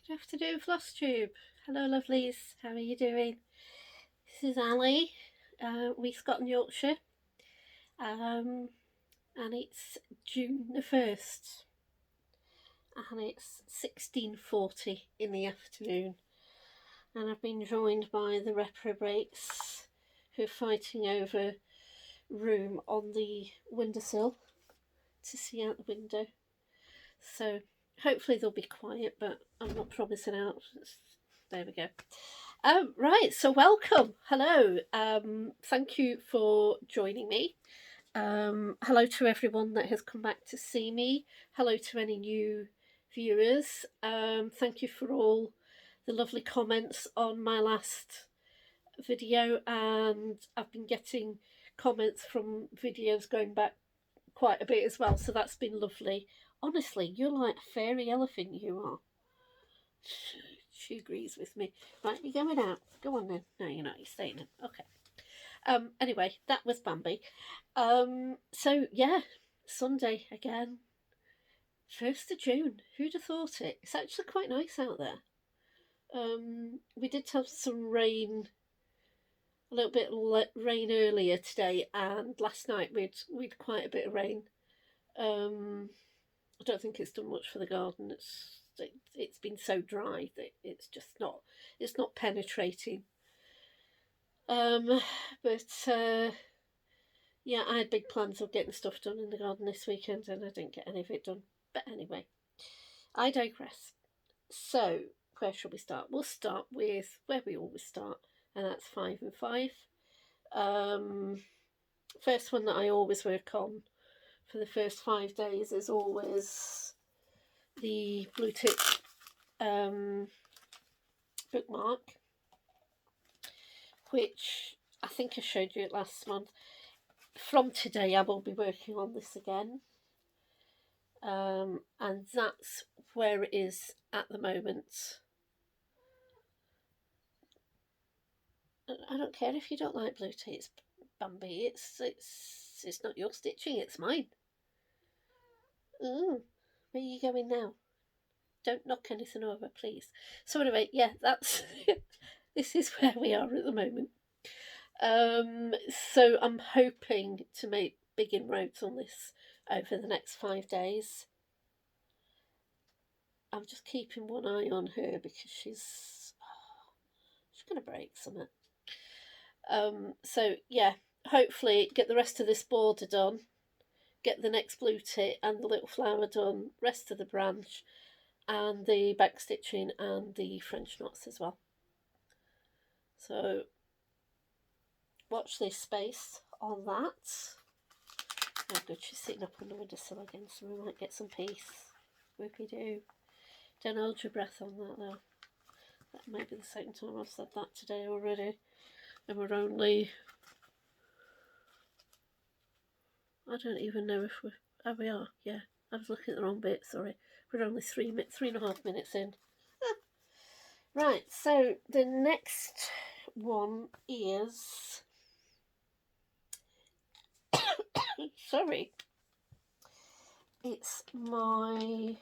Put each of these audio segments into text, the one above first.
Good afternoon, Flosstube. Hello, lovelies. How are you doing? This is Ali, we Scotland, Yorkshire, um, and it's June the 1st, and it's 16:40 in the afternoon, and I've been joined by the reprobates who are fighting over room on the windowsill to see out the window. So hopefully they'll be quiet, but I'm not promising out. There we go. Right, so welcome. Hello. Thank you for joining me. Hello to everyone that has come back to see me. Hello to any new viewers. Thank you for all the lovely comments on my last video, and I've been getting comments from videos going back quite a bit as well, so that's been lovely. Honestly, you're like a fairy elephant, you are. She agrees with me. Right, you're going out. Go on then. No, you're not. You're staying in. Okay. Anyway, that was Bambi. So yeah, Sunday again. 1st of June. Who'd have thought it? It's actually quite nice out there. We did have some rain, a little bit of rain earlier today, and last night we'd quite a bit of rain. I don't think it's done much for the garden. It's been so dry that it's just not penetrating. But yeah, I had big plans of getting stuff done in the garden this weekend, and I didn't get any of it done. But anyway, I digress. So where shall we start? We'll start with where we always start, and that's 5 and 5. First one that I always work on for the first 5 days is always the blue tip bookmark, which I think I showed you it last month. From today I will be working on this again, and that's where it is at the moment. I don't care if you don't like blue tea, Bambi. It's not your stitching, it's mine. Ooh, where are you going now? Don't knock anything over, please. So anyway, yeah, that's this is where we are at the moment. So I'm hoping to make big inroads on this over the next 5 days. I'm just keeping one eye on her because she's going to break something. So yeah, hopefully get the rest of this border done, get the next blue tit and the little flower done, rest of the branch, and the back stitching and the French knots as well. So watch this space on that. Oh good, she's sitting up on the windowsill again, so we might get some peace. Whoopie doo. Don't hold your breath on that though. That may be the second time I've said that today already. And we're only, I don't even know if we're, oh we are, yeah. I was looking at the wrong bit, sorry. We're only 3.5 minutes in. Right, so the next one is sorry, it's my,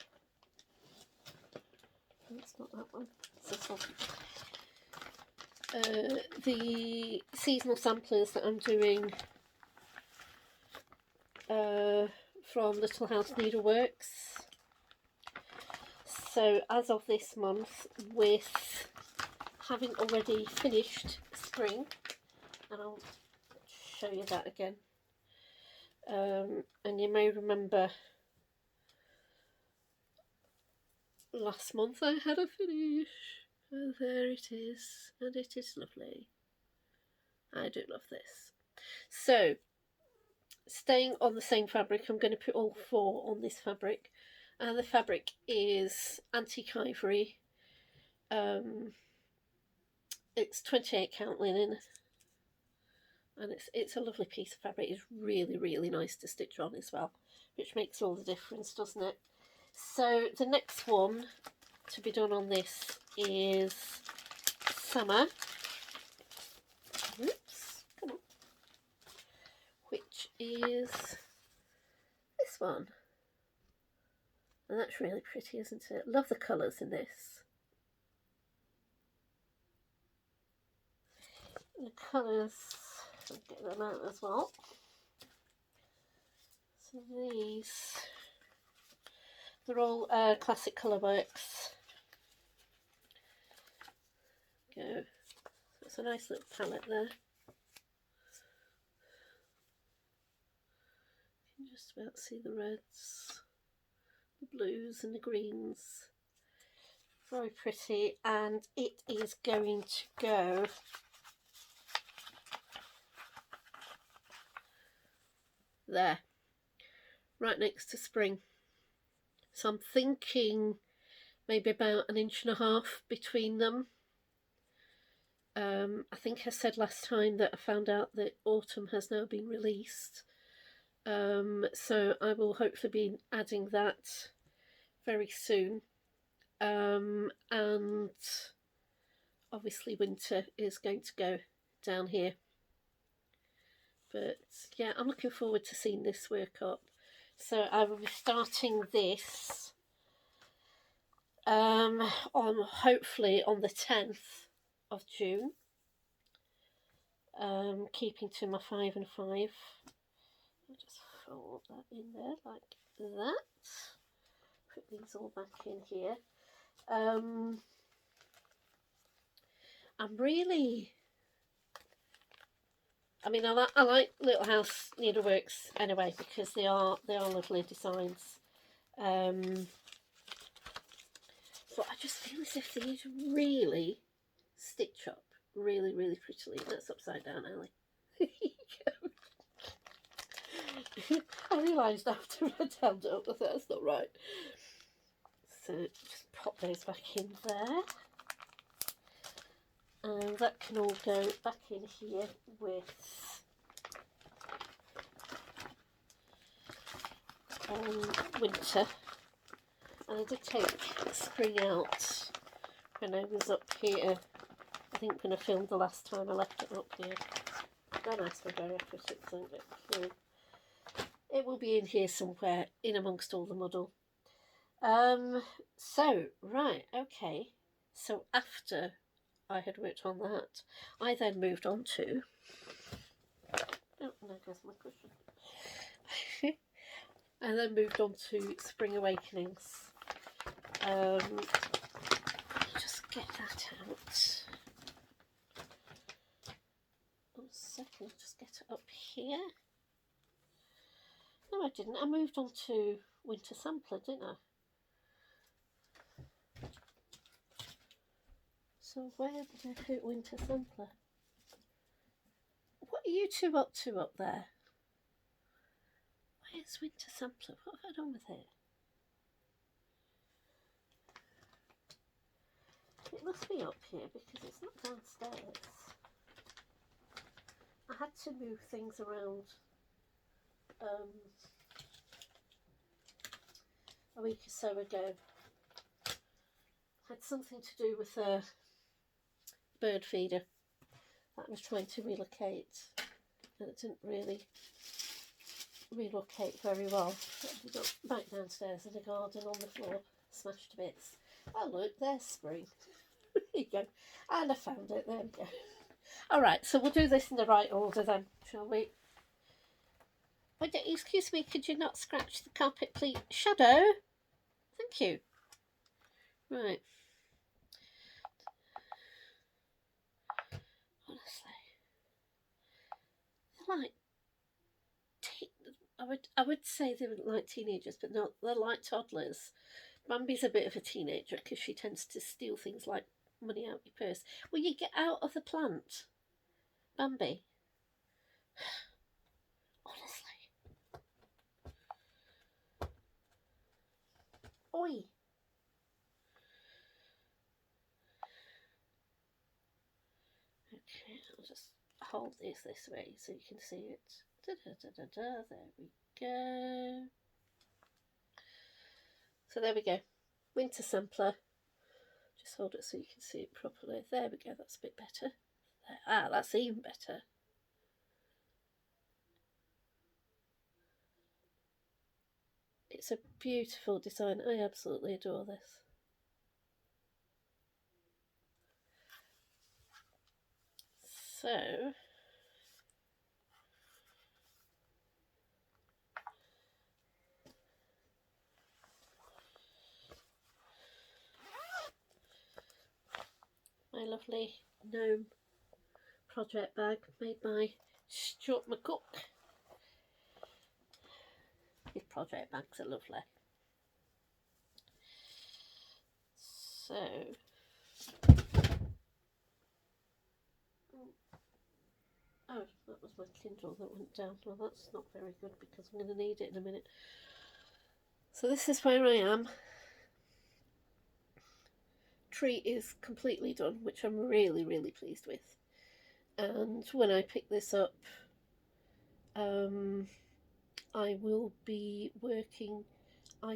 it's not that one, it's this one. The seasonal samplers that I'm doing from Little House Needleworks. So as of this month, with having already finished spring, and I'll show you that again, and you may remember last month I had a finish, and there it is, and it is lovely. I do love this. So staying on the same fabric, I'm going to put all 4 on this fabric, and the fabric is antique ivory. It's 28 count linen, and it's a lovely piece of fabric. It's really, really nice to stitch on as well, which makes all the difference, doesn't it? So the next one to be done on this is Summer. Oops, come on. Which is this one. And that's really pretty, isn't it? Love the colours in this. the colours, I'll get them out as well. So these, they're all classic colour works. Go. So it's a nice little palette there. You can just about see the reds, the blues and the greens. Very pretty, and it is going to go there, right next to spring. So I'm thinking maybe about 1.5 inches between them. I think I said last time that I found out that autumn has now been released. So I will hopefully be adding that very soon. And obviously winter is going to go down here. But yeah, I'm looking forward to seeing this work up. So I will be starting this on hopefully on the 10th of June. Keeping to my 5 and 5. I'll just fold that in there like that. Put these all back in here. I'm really, I mean, I like Little House Needleworks anyway, because they are lovely designs. But I just feel as if these really stitch up really, really prettily. That's upside down, Ellie. I realised after I'd held it up, I thought that's not right. So just pop those back in there. And that can all go back in here with winter. And I did take spring out when I was up here. I think when I filmed the last time I left it up here. Don't ask me very effort, it doesn't get through. It will be in here somewhere, in amongst all the muddle. So, right, okay. So after I had worked on that, I then moved on to... Oh, there goes my cushion. I then moved on to Spring Awakenings. Just get that out. 1 second, just get it up here. No, I didn't. I moved on to Winter Sampler, didn't I? So where did I put Winter Sampler? What are you two up to up there? Where's Winter Sampler? What have I done with it? It must be up here because it's not downstairs. I had to move things around a week or so ago. Had something to do with a bird feeder that I was trying to relocate, and it didn't really relocate very well. It ended up back downstairs in the garden on the floor, smashed to bits. Oh look, there's spring. There you go. And I found it, there we go. Alright, so we'll do this in the right order then, shall we? Oh, excuse me, could you not scratch the carpet, please? Shadow? Thank you. Right. Honestly. They're like... I would say they're like teenagers, but not, they're like toddlers. Bambi's a bit of a teenager because she tends to steal things like money out your purse. Will you get out of the plant, Bambi? Honestly. Oi. Okay, I'll just hold this way so you can see it. Da, da, da, da, da. There we go. So there we go. Winter Sampler. Just hold it so you can see it properly. There we go, that's a bit better. There. Ah, that's even better. It's a beautiful design. I absolutely adore this. So my lovely gnome project bag made by Stuart McCook. His project bags are lovely. So oh, that was my Kindle that went down. Well, that's not very good because I'm going to need it in a minute. So this is where I am. Tree is completely done, which I'm really, really pleased with. And when I pick this up, I will be working. I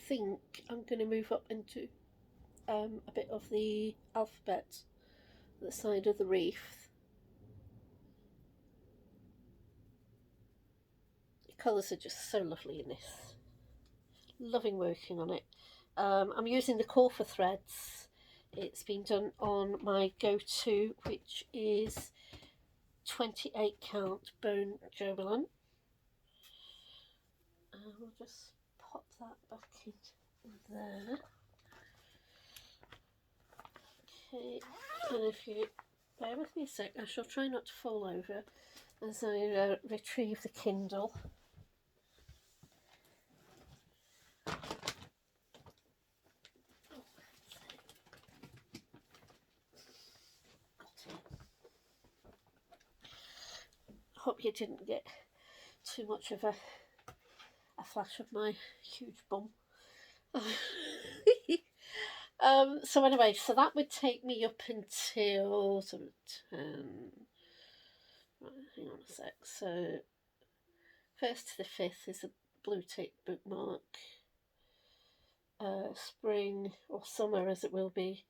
think I'm going to move up into a bit of the alphabet, the side of the wreath. The colours are just so lovely in this. Loving working on it. I'm using the Corfer threads. It's been done on my go-to, which is 28 count bone jobelan. We'll just pop that back in there. Okay, and if you bear with me a sec, I shall try not to fall over as I retrieve the Kindle. Hope you didn't get too much of a flash of my huge bum. So anyway, so that would take me up until sort of 10. Right, hang on a sec. So 1st to the 5th is a blue tick bookmark. Spring or summer, as it will be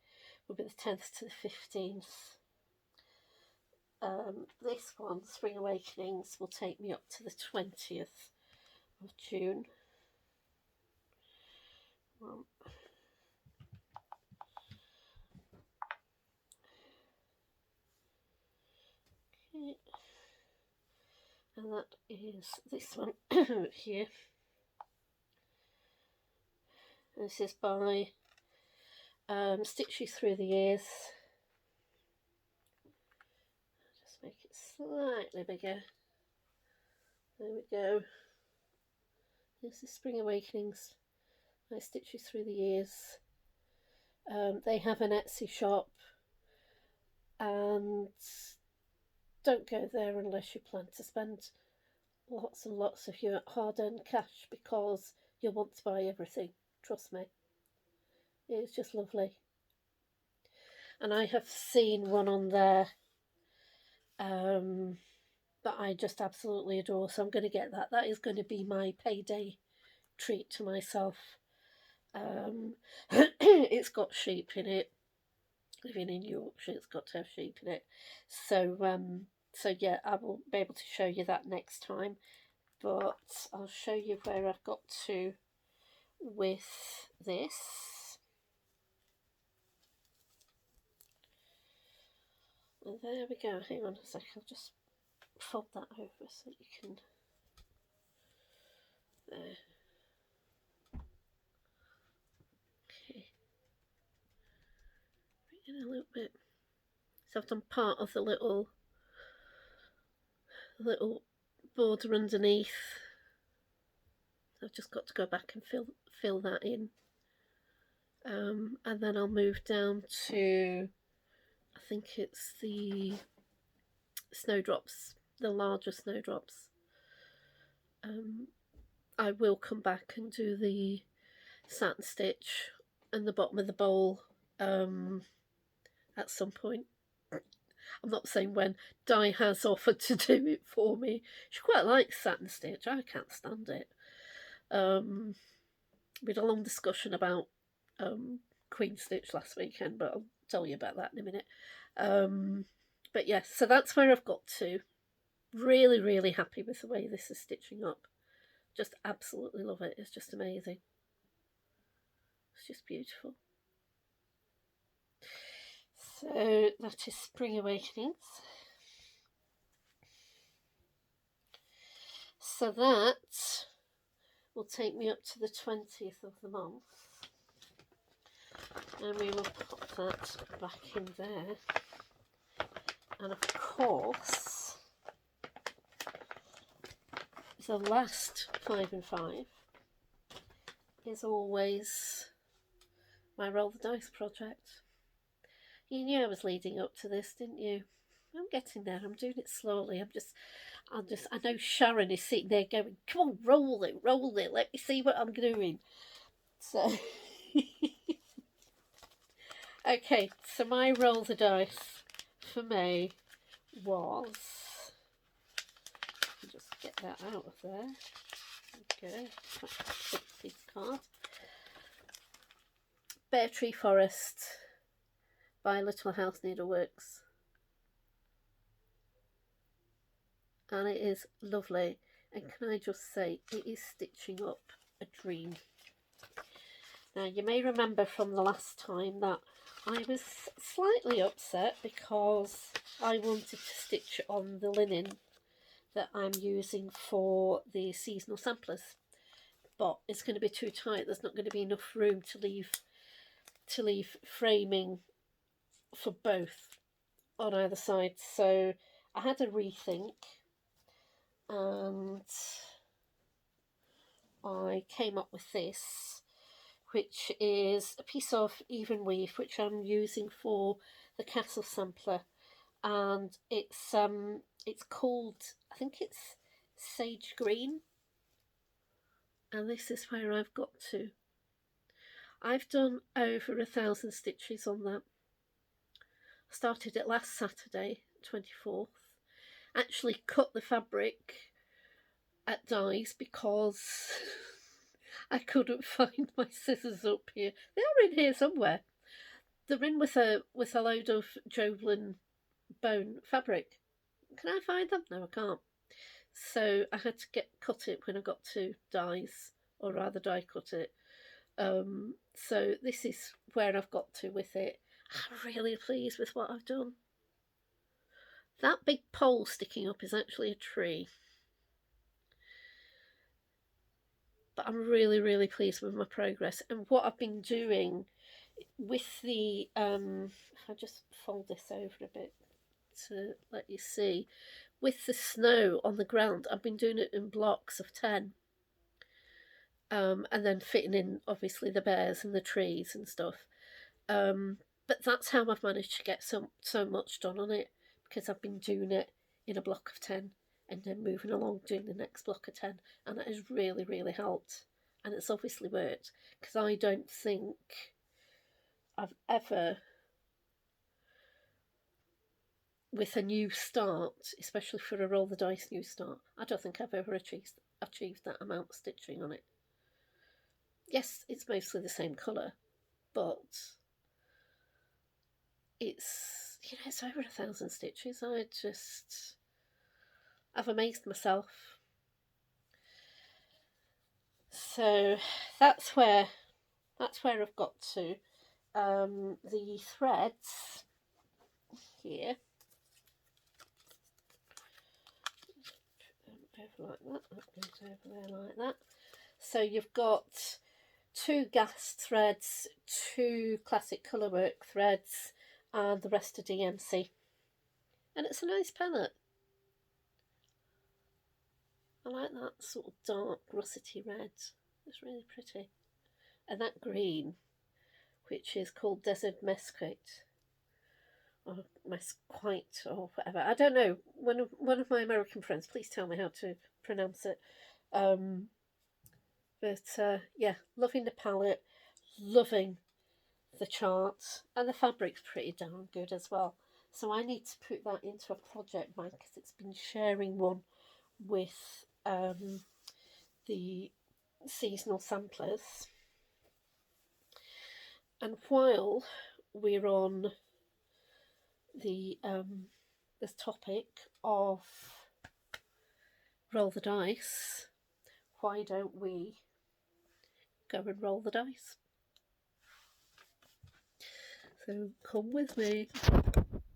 the 10th to the 15th. This one, Spring Awakenings, will take me up to the 20th of June. Okay. And that is this one here. This is by Stitch You Through the Years. Just make it slightly bigger. There we go. This is Spring Awakenings. I Stitch You Through the Years. They have an Etsy shop, and don't go there unless you plan to spend lots and lots of your hard-earned cash, because you'll want to buy everything. Trust me. It's just lovely. And I have seen one on there that I just absolutely adore, so I'm going to get that. That is going to be my payday treat to myself. It's got sheep in it. Living in Yorkshire, it's got to have sheep in it. So yeah, I will be able to show you that next time. But I'll show you where I've got to with this. And there we go. Hang on a sec. I'll just fold that over so you can. There. Okay. Bring in a little bit. So I've done part of the little border underneath. I've just got to go back and fill that in. And then I'll move down to, I think it's the snowdrops, the larger snowdrops. I will come back and do the satin stitch in the bottom of the bowl at some point. I'm not saying when. Di has offered to do it for me. She quite likes satin stitch. I can't stand it. We had a long discussion about Queen Stitch last weekend, but I'll tell you about that in a minute. But yes, so that's where I've got to. Really, really happy with the way this is stitching up. Just absolutely love it. It's just amazing. It's just beautiful. So that is Spring Awakenings. So that will take me up to the 20th of the month. And we will pop that back in there. And of course, the last 5 and 5 is always my roll the dice project. You knew I was leading up to this, didn't you? I'm getting there. I'm doing it slowly. I know Sharon is sitting there going, come on, roll it, let me see what I'm doing. So, okay, so my roll the dice for May was, just get that out of there. Okay, piece card. Bare Tree Forest by Little House Needleworks. And it is lovely. And can I just say, it is stitching up a dream. Now, you may remember from the last time that I was slightly upset because I wanted to stitch on the linen that I'm using for the seasonal samplers. But it's going to be too tight. There's not going to be enough room to leave framing for both on either side. So I had a rethink. And I came up with this, which is a piece of even weave which I'm using for the castle sampler, and it's called, I think it's sage green, and this is where I've got to. I've done over 1,000 stitches on that. I started it last Saturday, 24th. Actually cut the fabric at dies because I couldn't find my scissors up here. They are in here somewhere. They're in with a load of Jovelin bone fabric. Can I find them? No, I can't. So I had to cut it when I got to dies, or rather die cut it. So this is where I've got to with it. I'm really pleased with what I've done. That big pole sticking up is actually a tree. But I'm really, really pleased with my progress and what I've been doing with the, I'll just fold this over a bit to let you see. With the snow on the ground, I've been doing it in blocks of 10. And then fitting in, obviously, the bears and the trees and stuff. But that's how I've managed to get so much done on it, because I've been doing it in a block of 10. And then moving along doing the next block of 10, and that has really, really helped, and it's obviously worked, because I don't think I've ever, with a new start, especially for a roll the dice new start, I don't think I've ever achieved that amount of stitching on it. Yes, it's mostly the same colour, but it's, you know, it's over 1,000 stitches. I've amazed myself. So that's where I've got to. The threads here, over like that. That goes over there like that. So you've got 2 gas threads, 2 classic colourwork threads, and the rest are DMC. And it's a nice palette. I like that sort of dark russety red. It's really pretty. And that green, which is called Desert Mesquite, or Mesquite, or whatever. I don't know. One of my American friends, please tell me how to pronounce it. Yeah, loving the palette, loving the chart, and the fabric's pretty darn good as well. So I need to put that into a project bank, because it's been sharing one with the seasonal samplers. And while we're on the this topic of roll the dice, why don't we go and roll the dice? So come with me.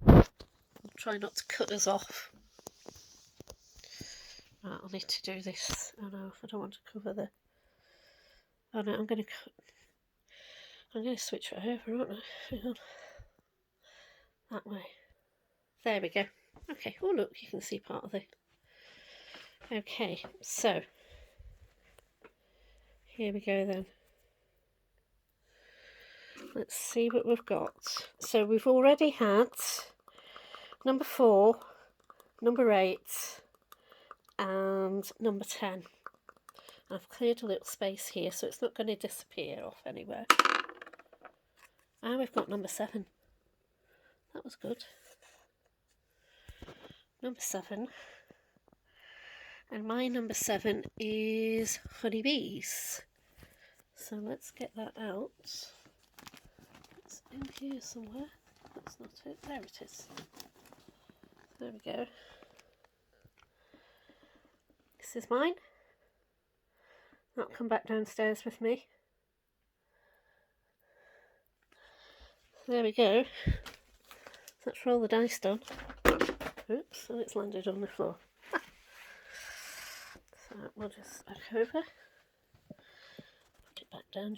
I'll try not to cut us off. Right, I'll need to do this. Oh no, I don't want to cover the... Oh no, I'm going to switch it over, aren't I? Hang on. That way. There we go. Okay, oh look, you can see part of it. Okay, so here we go then. Let's see what we've got. So we've already had number 4, number 8 and number 10. I've cleared a little space here so it's not going to disappear off anywhere. And we've got number 7. That was good. Number 7. And my number 7 is honeybees. So let's get that out. It's in here somewhere. That's not it. There it is. There we go. This is mine. That'll come back downstairs with me. There we go. Let's roll the dice done. Oops, and it's landed on the floor. So we'll just back over. Put it back down